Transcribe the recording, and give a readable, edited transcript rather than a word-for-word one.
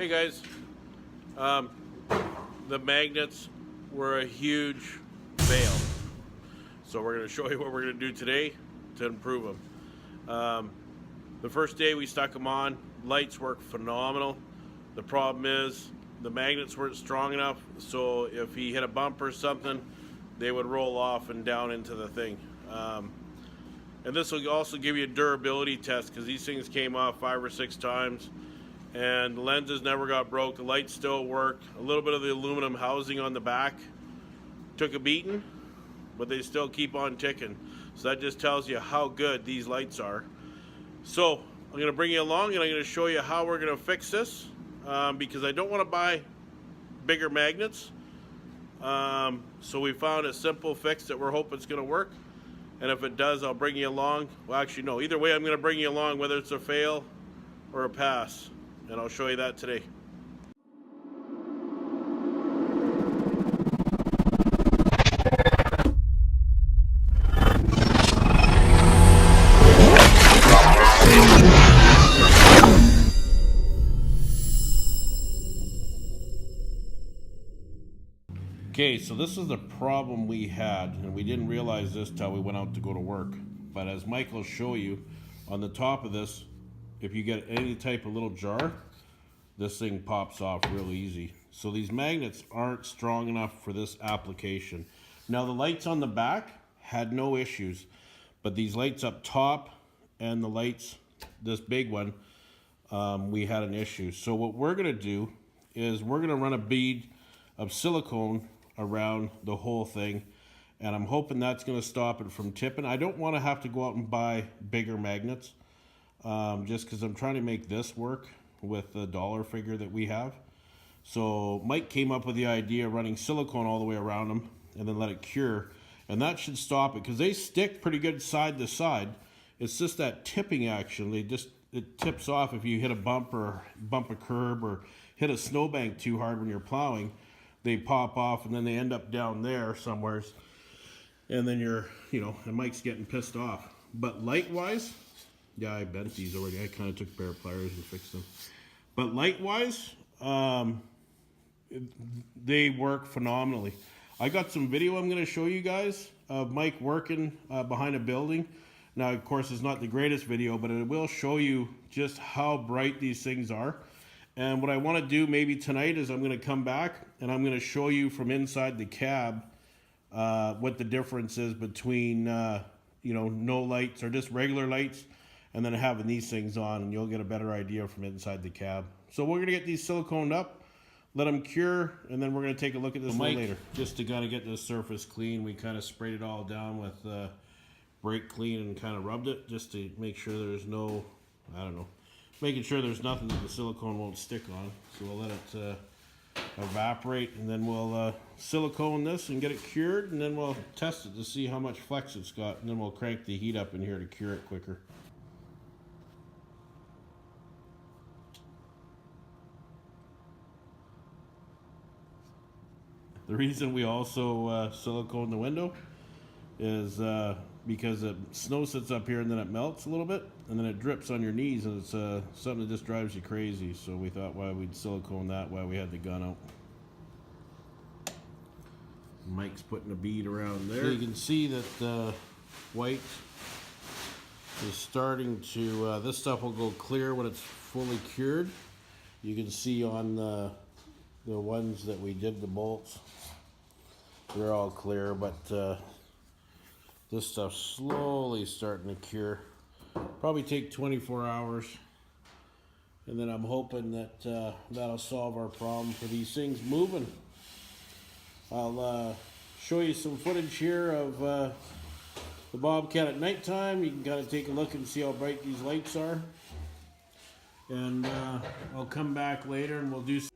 Hey guys, the magnets were a huge fail. So we're going to show you what we're going to do today to improve them. The first day we stuck them on, lights work phenomenal. The problem is the magnets weren't strong enough, so if he hit a bump or something, they would roll off and down into the thing. And this will also give you a durability test because these things came off 5 or 6 times and the lenses never got broke. The lights still worked. A little bit of the aluminum housing on the back took a beating, but they still keep on ticking. So that just tells you how good these lights are. So I'm going to bring you along and I'm going to show you how we're going to fix this because I don't want to buy bigger magnets. So we found a simple fix that we're hoping it's going to work. And if it does, I'll bring you along. Well, actually, no. Either way, I'm going to bring you along, whether it's a fail or a pass. And I'll show you that today. Okay, so this is the problem we had, and we didn't realize this till we went out to go to work. But as Mike will show you, on the top of this, if you get any type of little jar, this thing pops off real easy. So these magnets aren't strong enough for this application. Now the lights on the back had no issues, but these lights up top and the lights, this big one, we had an issue. So what we're gonna do is we're gonna run a bead of silicone around the whole thing, and I'm hoping that's going to stop it from tipping. I don't want to have to go out and buy bigger magnets just because I'm trying to make this work with the dollar figure that we have. So Mike came up with the idea of running silicone all the way around them and then let it cure, and that should stop it because they stick pretty good side to side. It's just that tipping action. It tips off if you hit a bump or bump a curb or hit a snowbank too hard when you're plowing. They pop off and then they end up down there somewheres, and then and Mike's getting pissed off. But light-wise, yeah, I bent these already. I kind of took a pair of pliers and fixed them. But light-wise, they work phenomenally. I got some video I'm going to show you guys of Mike working behind a building. Now, of course, it's not the greatest video, but it will show you just how bright these things are. And what I want to do maybe tonight is I'm going to come back and I'm going to show you from inside the cab what the difference is between no lights or just regular lights and then having these things on, and you'll get a better idea from inside the cab. So we're going to get these siliconed up, let them cure, and then we're going to take a look at this later. Just to kind of get this surface clean, we kind of sprayed it all down with brake clean and kind of rubbed it just to make sure there's no, making sure there's nothing that the silicone won't stick on. So we'll let it evaporate, and then we'll silicone this and get it cured, and then we'll test it to see how much flex it's got, and then we'll crank the heat up in here to cure it quicker. The reason we also silicone the window is because the snow sits up here and then it melts a little bit and then it drips on your knees, and it's something that just drives you crazy. So we thought why we'd silicone that while we had the gun out. Mike's putting a bead around there. So you can see that the white is starting to, this stuff will go clear when it's fully cured. You can see on the ones that we did the bolts, they're all clear, but this stuff's slowly starting to cure. Probably take 24 hours. And then I'm hoping that that'll solve our problem for these things moving. I'll show you some footage here of the Bobcat at nighttime. You can kind of take a look and see how bright these lights are. And I'll come back later and we'll do some